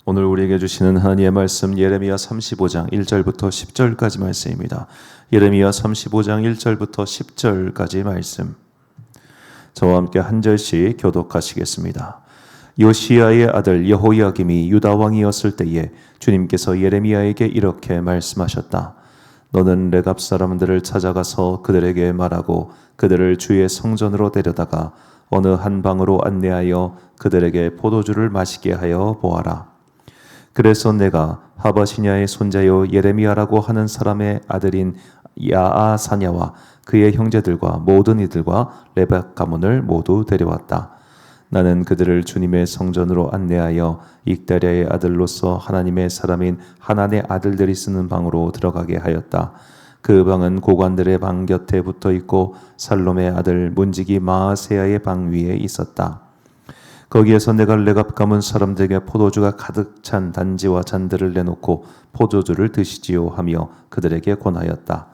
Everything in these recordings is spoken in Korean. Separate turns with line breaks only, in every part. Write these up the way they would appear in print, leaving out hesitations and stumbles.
오늘 우리에게 주시는 하나님의 말씀 예레미야 35장 1절부터 10절까지 말씀입니다. 예레미야 35장 1절부터 10절까지 말씀. 저와 함께 한 절씩 교독하시겠습니다. 요시야의 아들 여호야김이 유다 왕이었을 때에 주님께서 예레미야에게 이렇게 말씀하셨다. 너는 레갑 사람들을 찾아가서 그들에게 말하고 그들을 주의 성전으로 데려다가 어느 한 방으로 안내하여 그들에게 포도주를 마시게 하여 보아라. 그래서 내가 하바시냐의 손자요 예레미야라고 하는 사람의 아들인 야아사냐와 그의 형제들과 모든 이들과 레갑 가문을 모두 데려왔다. 나는 그들을 주님의 성전으로 안내하여 익다랴의 아들로서 하나님의 사람인 하난의 아들들이 쓰는 방으로 들어가게 하였다. 그 방은 고관들의 방 곁에 붙어 있고 살롬의 아들 문지기 마아세야의 방 위에 있었다. 거기에서 내가 레갑 가문 사람들에게 포도주가 가득 찬 단지와 잔들을 내놓고 포도주를 드시지요 하며 그들에게 권하였다.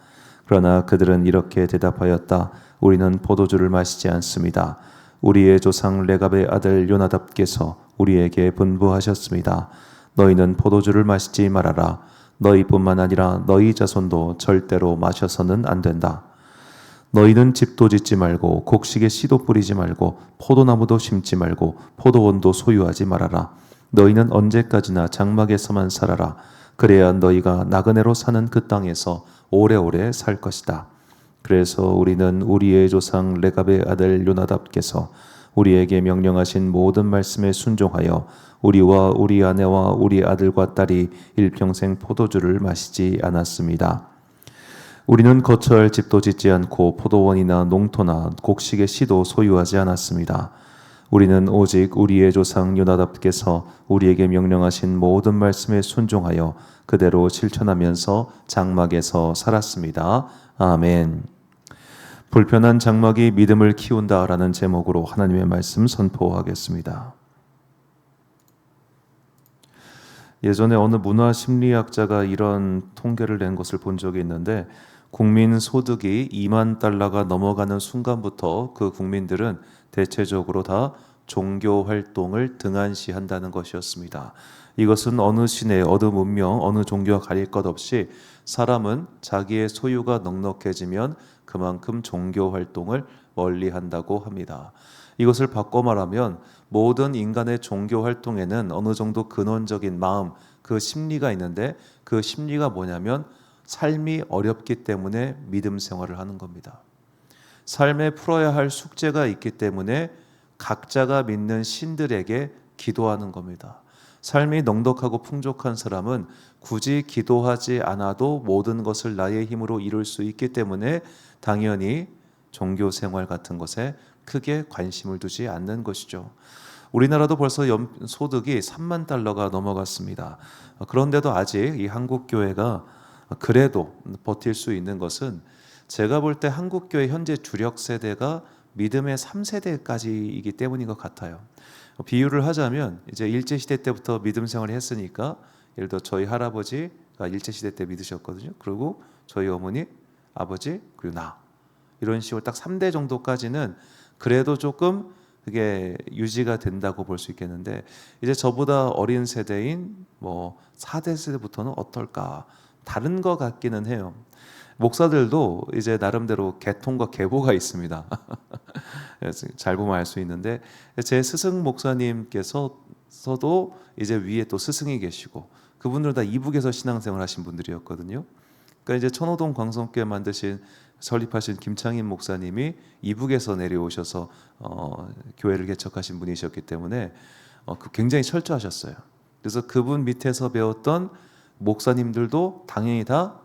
그러나 그들은 이렇게 대답하였다. 우리는 포도주를 마시지 않습니다. 우리의 조상 레갑의 아들 요나답께서 우리에게 분부하셨습니다. 너희는 포도주를 마시지 말아라. 너희뿐만 아니라 너희 자손도 절대로 마셔서는 안 된다. 너희는 집도 짓지 말고 곡식에 씨도 뿌리지 말고 포도나무도 심지 말고 포도원도 소유하지 말아라. 너희는 언제까지나 장막에서만 살아라. 그래야 너희가 나그네로 사는 그 땅에서 오래오래 살 것이다. 그래서 우리는 우리의 조상 레갑의 아들 요나답께서 우리에게 명령하신 모든 말씀에 순종하여 우리와 우리 아내와 우리 아들과 딸이 일평생 포도주를 마시지 않았습니다. 우리는 거처할 집도 짓지 않고 포도원이나 농토나 곡식의 씨도 소유하지 않았습니다. 우리는 오직 우리의 조상 요나답께서 우리에게 명령하신 모든 말씀에 순종하여 그대로 실천하면서 장막에서 살았습니다. 아멘. 불편한 장막이 믿음을 키운다라는 제목으로 하나님의 말씀 선포하겠습니다. 예전에 어느 문화심리학자가 이런 통계를 낸 것을 본 적이 있는데 국민 소득이 2만 달러가 넘어가는 순간부터 그 국민들은 대체적으로 다 종교 활동을 등한시한다는 것이었습니다. 이것은 어느 시대, 어느 문명, 어느 종교와 가릴 것 없이 사람은 자기의 소유가 넉넉해지면 그만큼 종교 활동을 멀리한다고 합니다. 이것을 바꿔 말하면 모든 인간의 종교 활동에는 어느 정도 근원적인 마음, 그 심리가 있는데 그 심리가 뭐냐면 삶이 어렵기 때문에 믿음 생활을 하는 겁니다. 삶에 풀어야 할 숙제가 있기 때문에 각자가 믿는 신들에게 기도하는 겁니다. 삶이 넉넉하고 풍족한 사람은 굳이 기도하지 않아도 모든 것을 나의 힘으로 이룰 수 있기 때문에 당연히 종교 생활 같은 것에 크게 관심을 두지 않는 것이죠. 우리나라도 벌써 소득이 3만 달러가 넘어갔습니다. 그런데도 아직 이 한국 교회가 그래도 버틸 수 있는 것은 제가 볼 때 한국 교회 현재 주력 세대가 믿음의 3세대까지이기 때문인 것 같아요. 비유를 하자면 이제 일제 시대 때부터 믿음 생활을 했으니까 예를 들어 저희 할아버지가 일제 시대 때 믿으셨거든요. 그리고 저희 어머니, 아버지, 그리고 나 이런 식으로 딱 3대 정도까지는 그래도 조금 그게 유지가 된다고 볼 수 있겠는데 이제 저보다 어린 세대인 뭐 4대 세대부터는 어떨까? 다른 것 같기는 해요. 목사들도 이제 나름대로 계통과 계보가 있습니다. 잘 보면 알 수 있는데 제 스승 목사님께서도 이제 위에 또 스승이 계시고 그분들 다 이북에서 신앙생활 하신 분들이었거든요. 그러니까 이제 천호동 광성교회 설립하신 김창인 목사님이 이북에서 내려오셔서 교회를 개척하신 분이셨기 때문에 굉장히 철저하셨어요. 그래서 그분 밑에서 배웠던 목사님들도 당연히 다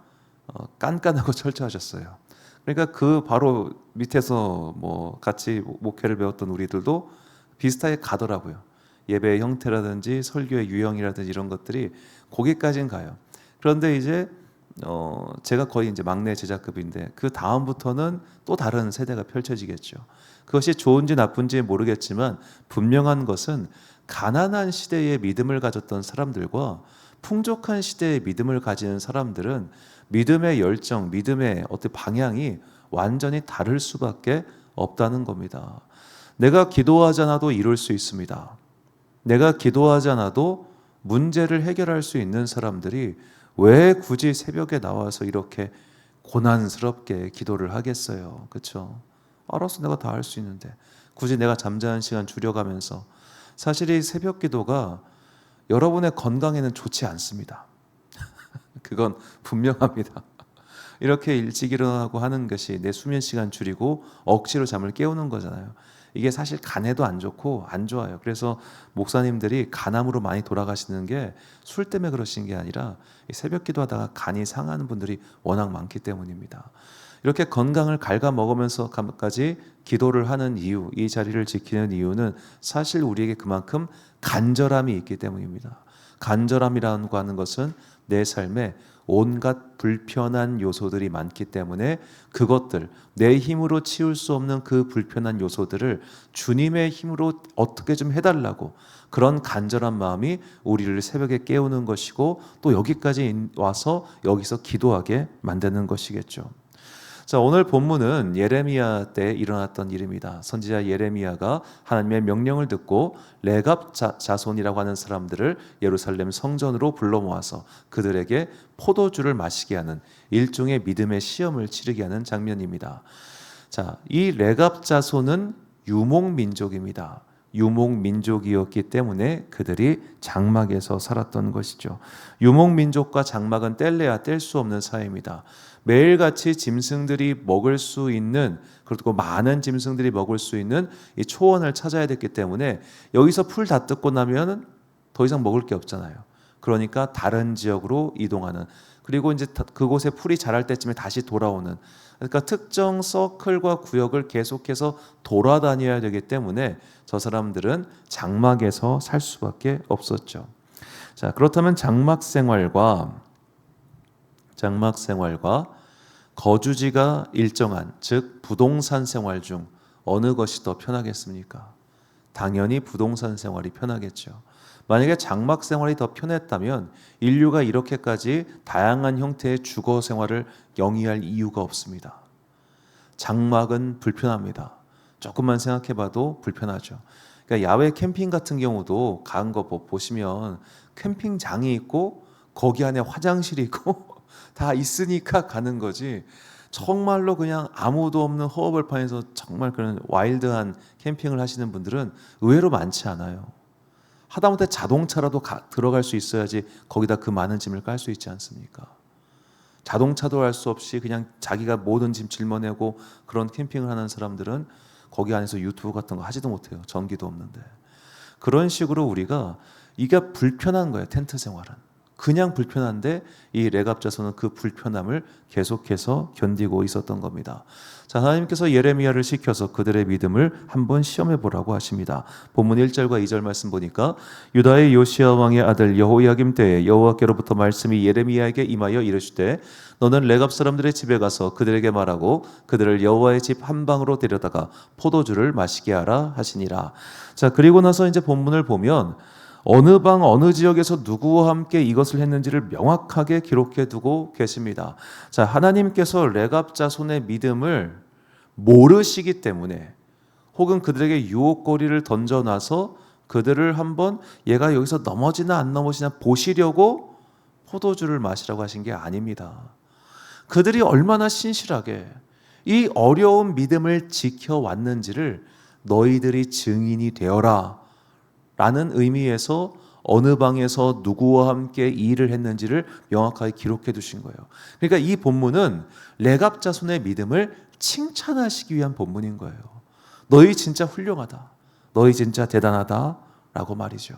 깐깐하고 철저하셨어요. 그러니까 그 바로 밑에서 뭐 같이 목회를 배웠던 우리들도 비슷하게 가더라고요. 예배의 형태라든지 설교의 유형이라든지 이런 것들이 거기까지는 가요. 그런데 이제 제가 거의 이제 막내 제자급인데 그 다음부터는 또 다른 세대가 펼쳐지겠죠. 그것이 좋은지 나쁜지 모르겠지만 분명한 것은 가난한 시대에 믿음을 가졌던 사람들과 풍족한 시대에 믿음을 가지는 사람들은 믿음의 열정, 믿음의 어떤 방향이 완전히 다를 수밖에 없다는 겁니다. 내가 기도하지 않아도 이룰 수 있습니다. 내가 기도하지 않아도 문제를 해결할 수 있는 사람들이 왜 굳이 새벽에 나와서 이렇게 고난스럽게 기도를 하겠어요? 그렇죠? 알아서 내가 다 할 수 있는데 굳이 내가 잠자는 시간 줄여가면서. 사실 이 새벽 기도가 여러분의 건강에는 좋지 않습니다. 그건 분명합니다. 이렇게 일찍 일어나고 하는 것이 내 수면 시간 줄이고 억지로 잠을 깨우는 거잖아요. 이게 사실 간에도 안 좋고 안 좋아요. 그래서 목사님들이 간암으로 많이 돌아가시는 게 술 때문에 그러신 게 아니라 새벽 기도하다가 간이 상하는 분들이 워낙 많기 때문입니다. 이렇게 건강을 갉아먹으면서까지 기도를 하는 이유, 이 자리를 지키는 이유는 사실 우리에게 그만큼 간절함이 있기 때문입니다. 간절함이라고 하는 것은 내 삶에 온갖 불편한 요소들이 많기 때문에 그것들, 내 힘으로 치울 수 없는 그 불편한 요소들을 주님의 힘으로 어떻게 좀 해달라고, 그런 간절한 마음이 우리를 새벽에 깨우는 것이고 또 여기까지 와서 여기서 기도하게 만드는 것이겠죠. 자, 오늘 본문은 예레미야 때 일어났던 일입니다. 선지자 예레미야가 하나님의 명령을 듣고 레갑 자손이라고 하는 사람들을 예루살렘 성전으로 불러 모아서 그들에게 포도주를 마시게 하는 일종의 믿음의 시험을 치르게 하는 장면입니다. 자, 이 레갑 자손은 유목민족입니다. 유목민족이었기 때문에 그들이 장막에서 살았던 것이죠. 유목민족과 장막은 뗄래야 뗄 수 없는 사이입니다. 매일같이 짐승들이 먹을 수 있는, 그리고 많은 짐승들이 먹을 수 있는 이 초원을 찾아야 됐기 때문에 여기서 풀 다 뜯고 나면 더 이상 먹을 게 없잖아요. 그러니까 다른 지역으로 이동하는, 그리고 이제 그곳에 풀이 자랄 때쯤에 다시 돌아오는, 그러니까 특정 서클과 구역을 계속해서 돌아다녀야 되기 때문에 저 사람들은 장막에서 살 수밖에 없었죠. 자, 그렇다면 장막 생활과 거주지가 일정한, 즉 부동산 생활 중 어느 것이 더 편하겠습니까? 당연히 부동산 생활이 편하겠죠. 만약에 장막 생활이 더 편했다면 인류가 이렇게까지 다양한 형태의 주거 생활을 영위할 이유가 없습니다. 장막은 불편합니다. 조금만 생각해봐도 불편하죠. 그러니까 야외 캠핑 같은 경우도 간 거 보시면 캠핑장이 있고 거기 안에 화장실이 있고 다 있으니까 가는 거지, 정말로 그냥 아무도 없는 허허벌판에서 정말 그런 와일드한 캠핑을 하시는 분들은 의외로 많지 않아요. 하다못해 자동차라도 들어갈 수 있어야지 거기다 그 많은 짐을 깔 수 있지 않습니까? 자동차도 할 수 없이 그냥 자기가 모든 짐 짊어내고 그런 캠핑을 하는 사람들은 거기 안에서 유튜브 같은 거 하지도 못해요. 전기도 없는데. 그런 식으로 우리가, 이게 불편한 거예요. 텐트 생활은 그냥 불편한데 이 레갑 자손은 그 불편함을 계속해서 견디고 있었던 겁니다. 자, 하나님께서 예레미야를 시켜서 그들의 믿음을 한번 시험해 보라고 하십니다. 본문 1절과 2절 말씀 보니까 유다의 요시야 왕의 아들 여호야김 때에 여호와께로부터 말씀이 예레미야에게 임하여 이르시되 너는 레갑 사람들의 집에 가서 그들에게 말하고 그들을 여호와의 집 한 방으로 데려다가 포도주를 마시게 하라 하시니라. 자, 그리고 나서 이제 본문을 보면 어느 방 어느 지역에서 누구와 함께 이것을 했는지를 명확하게 기록해 두고 계십니다. 자, 하나님께서 레갑 자손의 믿음을 모르시기 때문에, 혹은 그들에게 유혹거리를 던져놔서 그들을 한번 얘가 여기서 넘어지나 안 넘어지나 보시려고 포도주를 마시라고 하신 게 아닙니다. 그들이 얼마나 신실하게 이 어려운 믿음을 지켜왔는지를 너희들이 증인이 되어라 라는 의미에서 어느 방에서 누구와 함께 이 일을 했는지를 명확하게 기록해 두신 거예요. 그러니까 이 본문은 레갑 자손의 믿음을 칭찬하시기 위한 본문인 거예요. 너희 진짜 훌륭하다, 너희 진짜 대단하다 라고 말이죠.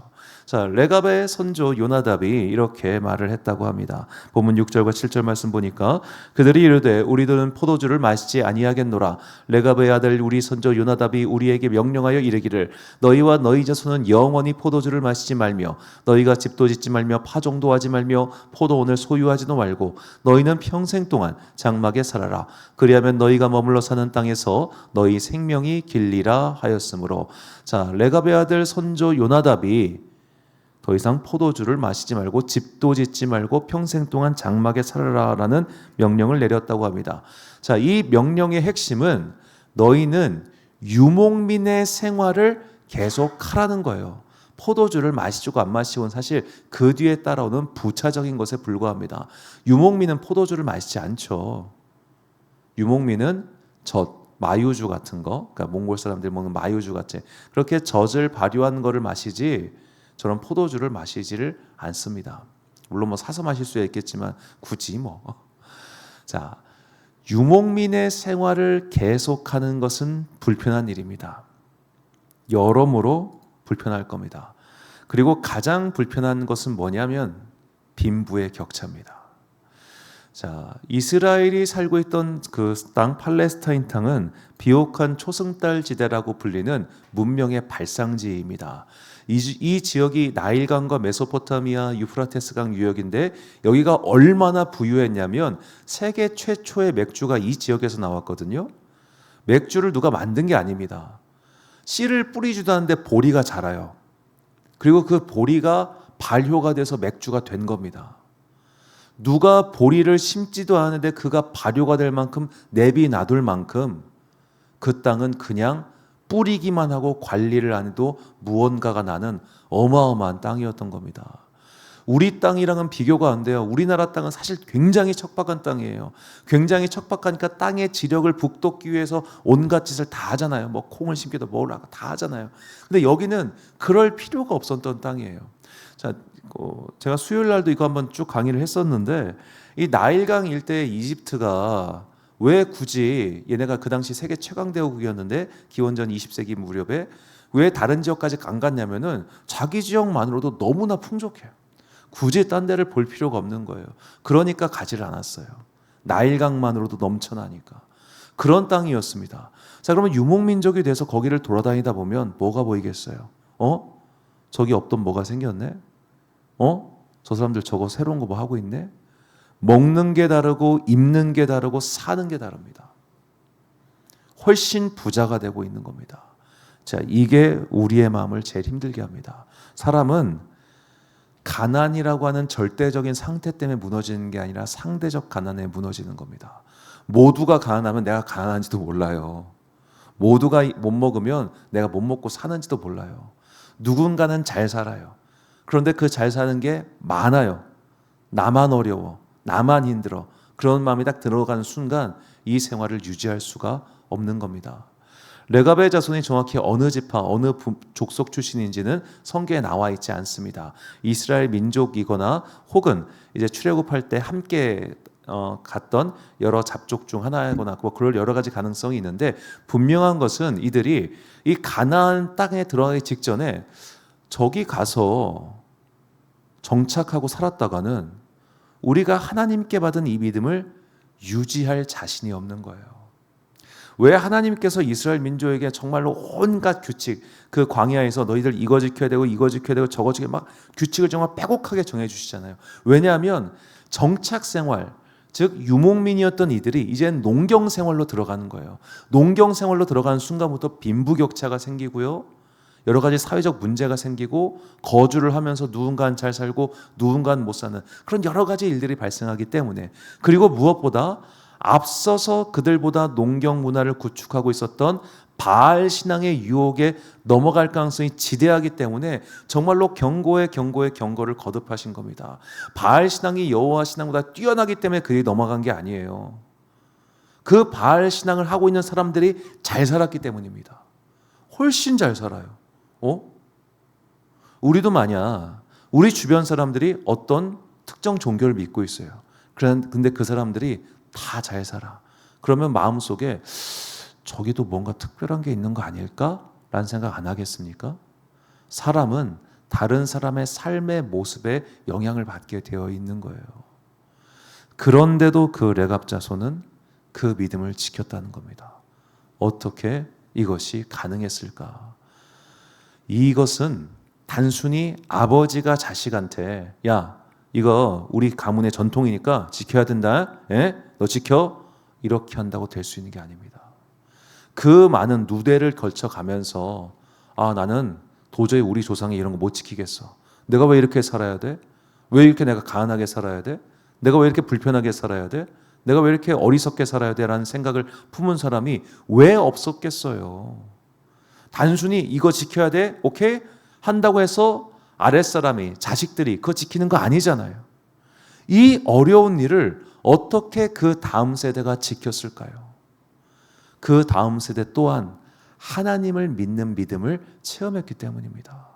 자, 레갑의 선조 요나답이 이렇게 말을 했다고 합니다. 본문 6절과 7절 말씀 보니까 그들이 이르되 우리들은 포도주를 마시지 아니하겠노라. 레갑의 아들 우리 선조 요나답이 우리에게 명령하여 이르기를 너희와 너희 자손은 영원히 포도주를 마시지 말며 너희가 집도 짓지 말며 파종도 하지 말며 포도원을 소유하지도 말고 너희는 평생 동안 장막에 살아라. 그리하면 너희가 머물러 사는 땅에서 너희 생명이 길리라 하였으므로. 자, 레갑의 아들 선조 요나답이 더 이상 포도주를 마시지 말고 집도 짓지 말고 평생 동안 장막에 살아라라는 명령을 내렸다고 합니다. 자, 이 명령의 핵심은 너희는 유목민의 생활을 계속하라는 거예요. 포도주를 마시고 안 마시고는 사실 그 뒤에 따라오는 부차적인 것에 불과합니다. 유목민은 포도주를 마시지 않죠. 유목민은 젖, 마유주 같은 거, 그러니까 몽골 사람들이 먹는 마유주 같이 그렇게 젖을 발효한 거를 마시지 저런 포도주를 마시지를 않습니다. 물론 뭐 사서 마실 수 있겠지만 굳이 뭐. 자, 유목민의 생활을 계속하는 것은 불편한 일입니다. 여러모로 불편할 겁니다. 그리고 가장 불편한 것은 뭐냐면 빈부의 격차입니다. 자, 이스라엘이 살고 있던 그 땅 팔레스타인 땅은 비옥한 초승달 지대라고 불리는 문명의 발상지입니다. 이 지역이 나일강과 메소포타미아 유프라테스강 유역인데 여기가 얼마나 부유했냐면 세계 최초의 맥주가 이 지역에서 나왔거든요. 맥주를 누가 만든 게 아닙니다. 씨를 뿌리지도 않는데 보리가 자라요. 그리고 그 보리가 발효가 돼서 맥주가 된 겁니다. 누가 보리를 심지도 않은데 그가 발효가 될 만큼 내비놔둘 만큼 그 땅은 그냥 뿌리기만 하고 관리를 안 해도 무언가가 나는 어마어마한 땅이었던 겁니다. 우리 땅이랑은 비교가 안 돼요. 우리나라 땅은 사실 굉장히 척박한 땅이에요. 굉장히 척박하니까 땅의 지력을 북돋기 위해서 온갖 짓을 다 하잖아요. 뭐 콩을 심기도 뭘 하고 다 하잖아요. 근데 여기는 그럴 필요가 없었던 땅이에요. 자, 제가 수요일 날도 이거 한번 쭉 강의를 했었는데 이 나일강 일대의 이집트가 왜 굳이 얘네가 그 당시 세계 최강 대국이었는데 기원전 20세기 무렵에 왜 다른 지역까지 안 갔냐면은 자기 지역만으로도 너무나 풍족해요. 굳이 딴 데를 볼 필요가 없는 거예요. 그러니까 가지를 않았어요. 나일강만으로도 넘쳐나니까. 그런 땅이었습니다. 자, 그러면 유목민족이 돼서 거기를 돌아다니다 보면 뭐가 보이겠어요? 저기 없던 뭐가 생겼네? 저 사람들 저거 새로운 거 뭐 하고 있네? 먹는 게 다르고 입는 게 다르고 사는 게 다릅니다. 훨씬 부자가 되고 있는 겁니다. 자, 이게 우리의 마음을 제일 힘들게 합니다. 사람은 가난이라고 하는 절대적인 상태 때문에 무너지는 게 아니라 상대적 가난에 무너지는 겁니다. 모두가 가난하면 내가 가난한지도 몰라요. 모두가 못 먹으면 내가 못 먹고 사는지도 몰라요. 누군가는 잘 살아요. 그런데 그 잘 사는 게 많아요. 나만 어려워. 나만 힘들어. 그런 마음이 딱 들어가는 순간 이 생활을 유지할 수가 없는 겁니다. 레갑의 자손이 정확히 어느 지파, 어느 족속 출신인지는 성경에 나와 있지 않습니다. 이스라엘 민족이거나 혹은 이제 출애굽할 때 함께 갔던 여러 잡족 중 하나이거나 뭐 그럴 여러 가지 가능성이 있는데 분명한 것은 이들이 이 가나안 땅에 들어가기 직전에 저기 가서 정착하고 살았다가는 우리가 하나님께 받은 이 믿음을 유지할 자신이 없는 거예요. 왜 하나님께서 이스라엘 민족에게 정말로 온갖 규칙, 그 광야에서 너희들 이거 지켜야 되고 이거 지켜야 되고 저거 지켜야 막 규칙을 정말 빼곡하게 정해 주시잖아요. 왜냐하면 정착 생활, 즉 유목민이었던 이들이 이젠 농경 생활로 들어가는 거예요. 농경 생활로 들어가는 순간부터 빈부격차가 생기고요. 여러 가지 사회적 문제가 생기고 거주를 하면서 누군가는 잘 살고 누군가는 못 사는 그런 여러 가지 일들이 발생하기 때문에 그리고 무엇보다 앞서서 그들보다 농경 문화를 구축하고 있었던 바알 신앙의 유혹에 넘어갈 가능성이 지대하기 때문에 정말로 경고의 경고를 거듭하신 겁니다. 바알 신앙이 여호와 신앙보다 뛰어나기 때문에 그들이 넘어간 게 아니에요. 그 바알 신앙을 하고 있는 사람들이 잘 살았기 때문입니다. 훨씬 잘 살아요. 우리도 만약 우리 주변 사람들이 어떤 특정 종교를 믿고 있어요. 근데 그 사람들이 다 잘 살아. 그러면 마음속에 저기도 뭔가 특별한 게 있는 거 아닐까? 라는 생각 안 하겠습니까? 사람은 다른 사람의 삶의 모습에 영향을 받게 되어 있는 거예요. 그런데도 그 레갑 자손은 그 믿음을 지켰다는 겁니다. 어떻게 이것이 가능했을까? 이것은 단순히 아버지가 자식한테 야, 이거 우리 가문의 전통이니까 지켜야 된다. 너 지켜. 이렇게 한다고 될 수 있는 게 아닙니다. 그 많은 누대를 걸쳐가면서 나는 도저히 우리 조상이 이런 거 못 지키겠어. 내가 왜 이렇게 살아야 돼? 왜 이렇게 내가 가난하게 살아야 돼? 내가 왜 이렇게 불편하게 살아야 돼? 내가 왜 이렇게 어리석게 살아야 돼? 라는 생각을 품은 사람이 왜 없었겠어요? 단순히 이거 지켜야 돼? 오케이? 한다고 해서 아랫사람이, 자식들이 그거 지키는 거 아니잖아요. 이 어려운 일을 어떻게 그 다음 세대가 지켰을까요? 그 다음 세대 또한 하나님을 믿는 믿음을 체험했기 때문입니다.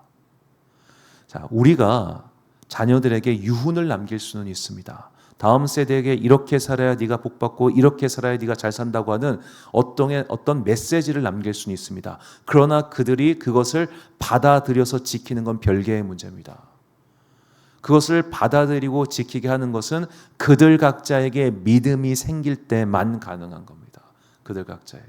자, 우리가 자녀들에게 유훈을 남길 수는 있습니다. 다음 세대에게 이렇게 살아야 네가 복받고 이렇게 살아야 네가 잘 산다고 하는 어떤 메시지를 남길 수는 있습니다. 그러나 그들이 그것을 받아들여서 지키는 건 별개의 문제입니다. 그것을 받아들이고 지키게 하는 것은 그들 각자에게 믿음이 생길 때만 가능한 겁니다. 그들 각자에게.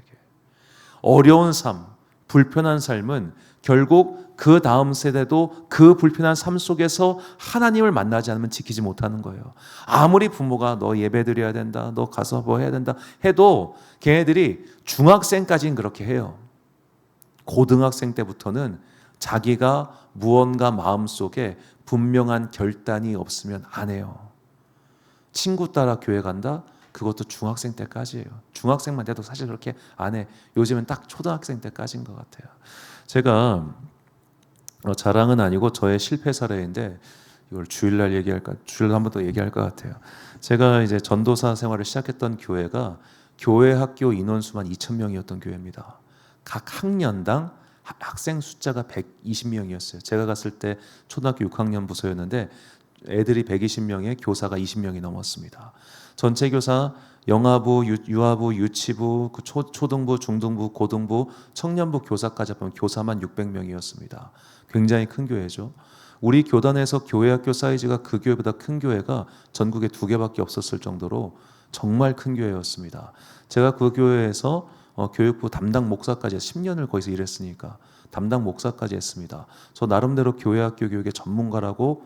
어려운 삶, 불편한 삶은 결국 그 다음 세대도 그 불편한 삶 속에서 하나님을 만나지 않으면 지키지 못하는 거예요. 아무리 부모가 너 예배 드려야 된다, 너 가서 뭐 해야 된다 해도 걔네들이 중학생까지는 그렇게 해요. 고등학생 때부터는 자기가 무언가 마음속에 분명한 결단이 없으면 안 해요. 친구 따라 교회 간다? 그것도 중학생 때까지예요. 중학생만 돼도 사실 그렇게 안 해. 요즘은 딱 초등학생 때까지인 것 같아요. 제가 자랑은 아니고 저의 실패 사례인데 이걸 주일날 얘기할까? 주일날 한 번 더 얘기할 것 같아요. 제가 이제 전도사 생활을 시작했던 교회가 교회 학교 인원수만 2,000명이었던 교회입니다. 각 학년당 학생 숫자가 120명이었어요. 제가 갔을 때 초등학교 6학년 부서였는데 애들이 120명에 교사가 20명이 넘었습니다. 전체 교사 영아부, 유아부, 유치부, 초등부, 중등부, 고등부, 청년부 교사까지 하면 교사만 600명이었습니다. 굉장히 큰 교회죠. 우리 교단에서 교회 학교 사이즈가 그 교회보다 큰 교회가 전국에 2개밖에 없었을 정도로 정말 큰 교회였습니다. 제가 그 교회에서 교육부 담당 목사까지 10년을 거기서 일했으니까 담당 목사까지 했습니다. 저 나름대로 교회 학교 교육의 전문가라고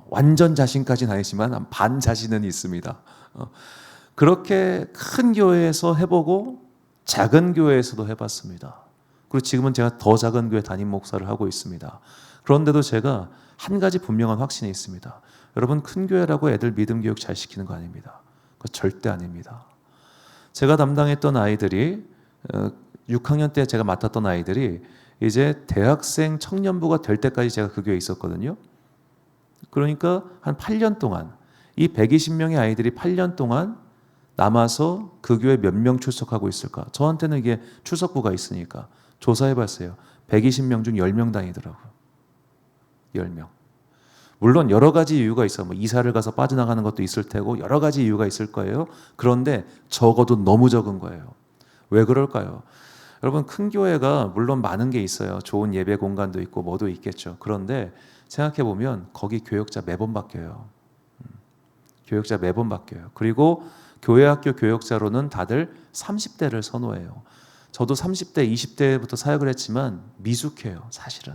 완전 자신까지는 아니지만 반 자신은 있습니다. 그렇게 큰 교회에서 해보고 작은 교회에서도 해봤습니다. 그리고 지금은 제가 더 작은 교회 담임 목사를 하고 있습니다. 그런데도 제가 한 가지 분명한 확신이 있습니다. 여러분, 큰 교회라고 애들 믿음 교육 잘 시키는 거 아닙니다. 그거 절대 아닙니다. 제가 담당했던 아이들이 6학년 때 제가 맡았던 아이들이 이제 대학생 청년부가 될 때까지 제가 그 교회에 있었거든요. 그러니까 한 8년 동안 이 120명의 아이들이 8년 동안 남아서 그 교회 몇 명 출석하고 있을까? 저한테는 이게 출석부가 있으니까 조사해봤어요. 120명 중 10명 다니더라고요. 10명. 물론 여러 가지 이유가 있어. 뭐 이사를 가서 빠져나가는 것도 있을 테고 여러 가지 이유가 있을 거예요. 그런데 적어도 너무 적은 거예요. 왜 그럴까요? 여러분, 큰 교회가 물론 많은 게 있어요. 좋은 예배 공간도 있고 뭐도 있겠죠. 그런데 생각해 보면 거기 교역자 매번 바뀌어요. 교역자 매번 바뀌어요. 그리고 교회 학교 교역자로는 다들 30대를 선호해요. 저도 30대, 20대부터 사역을 했지만 미숙해요, 사실은.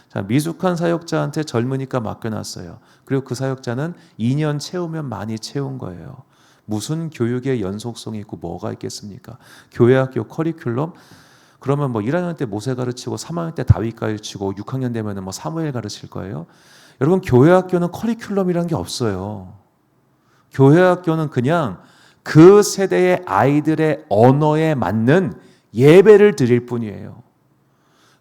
자, 미숙한 사역자한테 젊으니까 맡겨놨어요. 그리고 그 사역자는 2년 채우면 많이 채운 거예요. 무슨 교육의 연속성이 있고 뭐가 있겠습니까? 교회 학교 커리큘럼? 그러면 뭐 1학년 때 모세 가르치고 3학년 때 다윗 가르치고 6학년 되면 뭐 사무엘 가르칠 거예요? 여러분, 교회 학교는 커리큘럼이란 게 없어요. 교회 학교는 그냥 그 세대의 아이들의 언어에 맞는 예배를 드릴 뿐이에요.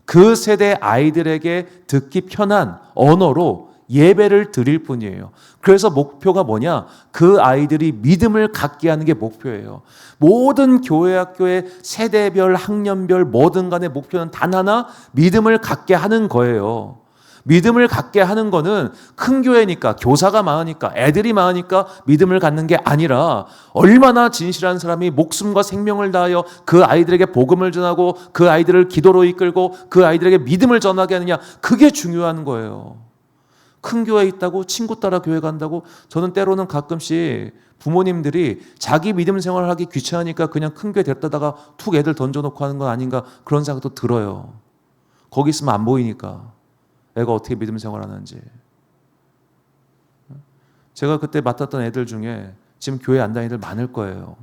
그 세대 아이들에게 듣기 편한 언어로 예배를 드릴 뿐이에요. 그래서 목표가 뭐냐? 그 아이들이 믿음을 갖게 하는 게 목표예요. 모든 교회 학교의 세대별, 학년별 뭐든 간의 목표는 단 하나, 믿음을 갖게 하는 거예요. 믿음을 갖게 하는 거는 큰 교회니까, 교사가 많으니까, 애들이 많으니까 믿음을 갖는 게 아니라 얼마나 진실한 사람이 목숨과 생명을 다하여 그 아이들에게 복음을 전하고 그 아이들을 기도로 이끌고 그 아이들에게 믿음을 전하게 하느냐, 그게 중요한 거예요. 큰 교회에 있다고 친구 따라 교회 간다고, 저는 때로는 가끔씩 부모님들이 자기 믿음 생활을 하기 귀찮으니까 그냥 큰 교회 데려다가 툭 애들 던져놓고 하는 건 아닌가 그런 생각도 들어요. 거기 있으면 안 보이니까 애가 어떻게 믿음 생활하는지. 제가 그때 맡았던 애들 중에 지금 교회 안 다니는 애들 많을 거예요.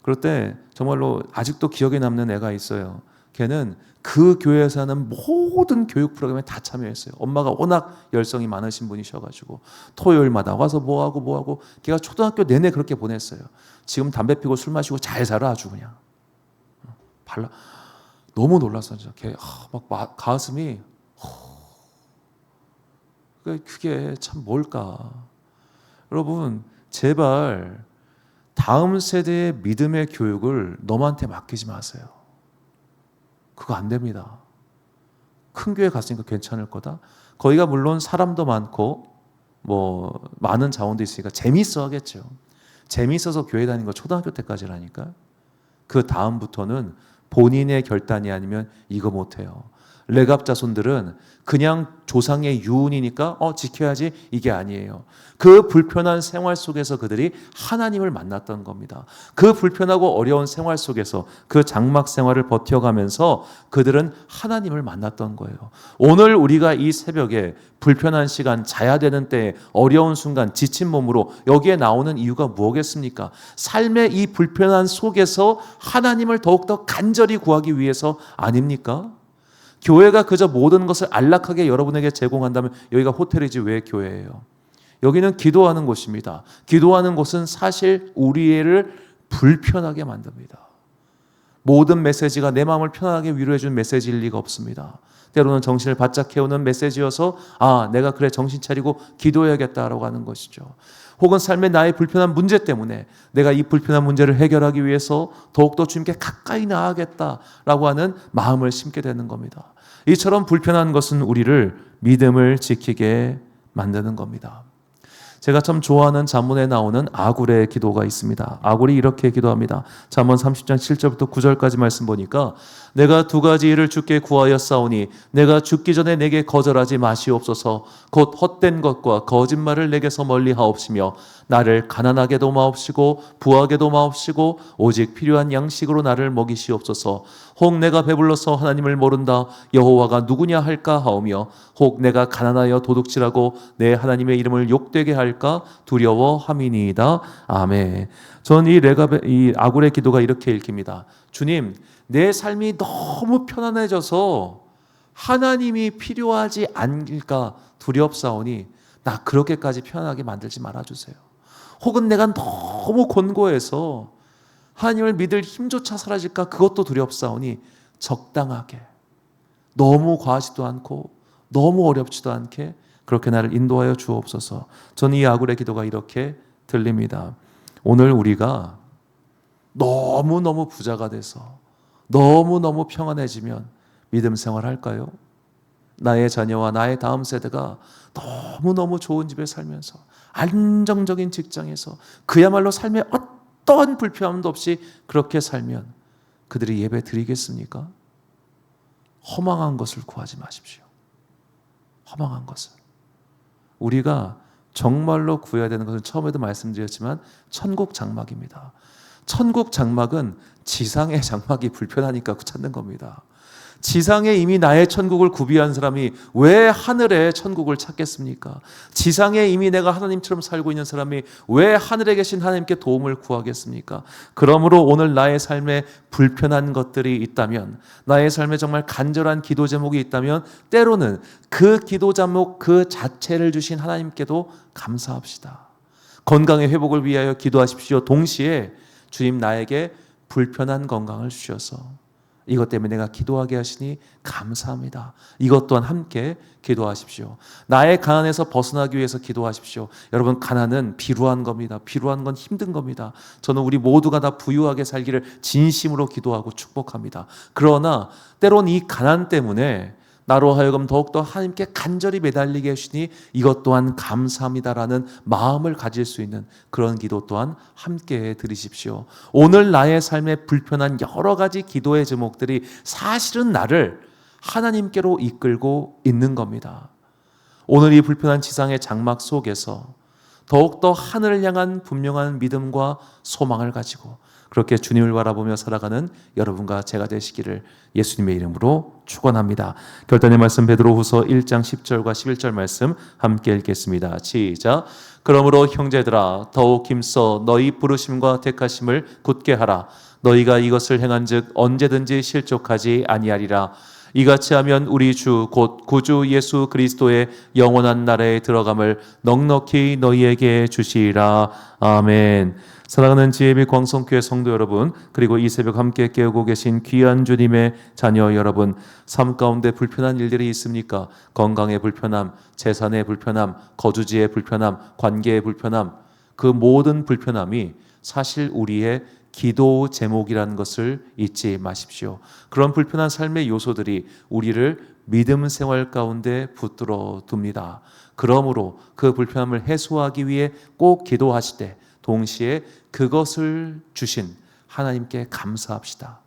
그럴 때 정말로 아직도 기억에 남는 애가 있어요. 걔는 그 교회에서 하는 모든 교육 프로그램에 다 참여했어요. 엄마가 워낙 열성이 많으신 분이셔가지고 토요일마다 와서 뭐하고 걔가 초등학교 내내 그렇게 보냈어요. 지금 담배 피고 술 마시고 잘 살아 아주 그냥. 너무 놀랐어요. 걔 막 가슴이 그게 참 뭘까? 여러분, 제발 다음 세대의 믿음의 교육을 너한테 맡기지 마세요. 그거 안 됩니다. 큰 교회 갔으니까 괜찮을 거다. 거기가 물론 사람도 많고 많은 자원도 있으니까 재미있어 하겠죠. 재미있어서 교회 다니는 거 초등학교 때까지라니까. 그 다음부터는 본인의 결단이 아니면 이거 못해요. 레갑 자손들은 그냥 조상의 유운이니까 지켜야지, 이게 아니에요. 그 불편한 생활 속에서 그들이 하나님을 만났던 겁니다. 그 불편하고 어려운 생활 속에서 그 장막 생활을 버텨가면서 그들은 하나님을 만났던 거예요. 오늘 우리가 이 새벽에 불편한 시간, 자야 되는 때에 어려운 순간 지친 몸으로 여기에 나오는 이유가 뭐겠습니까? 삶의 이 불편한 속에서 하나님을 더욱더 간절히 구하기 위해서 아닙니까? 교회가 그저 모든 것을 안락하게 여러분에게 제공한다면 여기가 호텔이지 왜 교회예요? 여기는 기도하는 곳입니다. 기도하는 곳은 사실 우리를 불편하게 만듭니다. 모든 메시지가 내 마음을 편하게 위로해 준 메시지일 리가 없습니다. 때로는 정신을 바짝 깨우는 메시지여서 내가 그래 정신 차리고 기도해야겠다라고 하는 것이죠. 혹은 삶의 나의 불편한 문제 때문에 내가 이 불편한 문제를 해결하기 위해서 더욱더 주님께 가까이 나아가겠다라고 하는 마음을 심게 되는 겁니다. 이처럼 불편한 것은 우리를 믿음을 지키게 만드는 겁니다. 제가 참 좋아하는 잠언에 나오는 아굴의 기도가 있습니다. 아굴이 이렇게 기도합니다. 잠언 30장 7절부터 9절까지 말씀 보니까 내가 두 가지 일을 주께 구하였사오니 내가 죽기 전에 내게 거절하지 마시옵소서. 곧 헛된 것과 거짓말을 내게서 멀리하옵시며 나를 가난하게도 마옵시고 부하게도 마옵시고 오직 필요한 양식으로 나를 먹이시옵소서. 혹 내가 배불러서 하나님을 모른다 여호와가 누구냐 할까 하오며 혹 내가 가난하여 도둑질하고 내 하나님의 이름을 욕되게 할까 두려워함이니이다. 아멘. 저는 이 아굴의 기도가 이렇게 읽힙니다. 주님, 내 삶이 너무 편안해져서 하나님이 필요하지 않을까 두렵사오니 나 그렇게까지 편안하게 만들지 말아주세요. 혹은 내가 너무 곤고해서 하나님을 믿을 힘조차 사라질까 그것도 두렵사오니 적당하게, 너무 과하지도 않고 너무 어렵지도 않게 그렇게 나를 인도하여 주옵소서. 저는 이 아굴의 기도가 이렇게 들립니다. 오늘 우리가 너무너무 부자가 돼서 너무너무 평안해지면 믿음 생활할까요? 나의 자녀와 나의 다음 세대가 너무너무 좋은 집에 살면서 안정적인 직장에서 그야말로 삶에 어떠한 불편함도 없이 그렇게 살면 그들이 예배 드리겠습니까? 허망한 것을 구하지 마십시오. 허망한 것을. 우리가 정말로 구해야 되는 것은 처음에도 말씀드렸지만 천국 장막입니다. 천국 장막은 지상의 장막이 불편하니까 찾는 겁니다. 지상에 이미 나의 천국을 구비한 사람이 왜 하늘의 천국을 찾겠습니까? 지상에 이미 내가 하나님처럼 살고 있는 사람이 왜 하늘에 계신 하나님께 도움을 구하겠습니까? 그러므로 오늘 나의 삶에 불편한 것들이 있다면, 나의 삶에 정말 간절한 기도 제목이 있다면 때로는 그 기도 제목 그 자체를 주신 하나님께도 감사합시다. 건강의 회복을 위하여 기도하십시오. 동시에 주님 나에게 불편한 건강을 주셔서 이것 때문에 내가 기도하게 하시니 감사합니다. 이것 또한 함께 기도하십시오. 나의 가난에서 벗어나기 위해서 기도하십시오. 여러분, 가난은 비루한 겁니다. 비루한 건 힘든 겁니다. 저는 우리 모두가 다 부유하게 살기를 진심으로 기도하고 축복합니다. 그러나 때론 이 가난 때문에 나로 하여금 더욱더 하나님께 간절히 매달리게 하시니 이것 또한 감사합니다라는 마음을 가질 수 있는 그런 기도 또한 함께 드리십시오. 오늘 나의 삶에 불편한 여러 가지 기도의 제목들이 사실은 나를 하나님께로 이끌고 있는 겁니다. 오늘 이 불편한 지상의 장막 속에서 더욱더 하늘을 향한 분명한 믿음과 소망을 가지고 그렇게 주님을 바라보며 살아가는 여러분과 제가 되시기를 예수님의 이름으로 축원합니다. 결단의 말씀 베드로후서 1장 10절과 11절 말씀 함께 읽겠습니다. 시작. 그러므로 형제들아 더욱 힘써 너희 부르심과 택하심을 굳게 하라. 너희가 이것을 행한즉 언제든지 실족하지 아니하리라. 이같이 하면 우리 주 곧 구주 예수 그리스도의 영원한 나라에 들어감을 넉넉히 너희에게 주시리라. 아멘. 사랑하는 지혜미 광성교회 성도 여러분, 그리고 이 새벽 함께 깨우고 계신 귀한 주님의 자녀 여러분, 삶 가운데 불편한 일들이 있습니까? 건강의 불편함, 재산의 불편함, 거주지의 불편함, 관계의 불편함, 그 모든 불편함이 사실 우리의 기도 제목이라는 것을 잊지 마십시오. 그런 불편한 삶의 요소들이 우리를 믿음 생활 가운데 붙들어 둡니다. 그러므로 그 불편함을 해소하기 위해 꼭 기도하시되 동시에 그것을 주신 하나님께 감사합시다.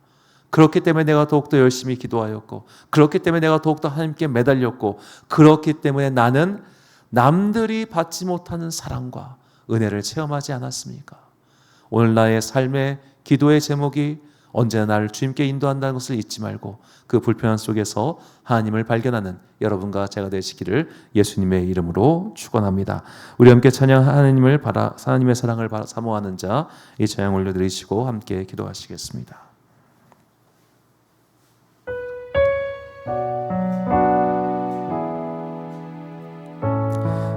그렇기 때문에 내가 더욱더 열심히 기도하였고, 그렇기 때문에 내가 더욱더 하나님께 매달렸고, 그렇기 때문에 나는 남들이 받지 못하는 사랑과 은혜를 체험하지 않았습니까? 오늘 나의 삶의 기도의 제목이 언제나 나를 주님께 인도한다는 것을 잊지 말고 그 불편함 속에서 하나님을 발견하는 여러분과 제가 되시기를 예수님의 이름으로 축원합니다. 우리 함께 찬양 하나님의 사랑을 사모하는 자, 이 찬양 올려드리시고 함께 기도하시겠습니다.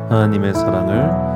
하나님의 사랑을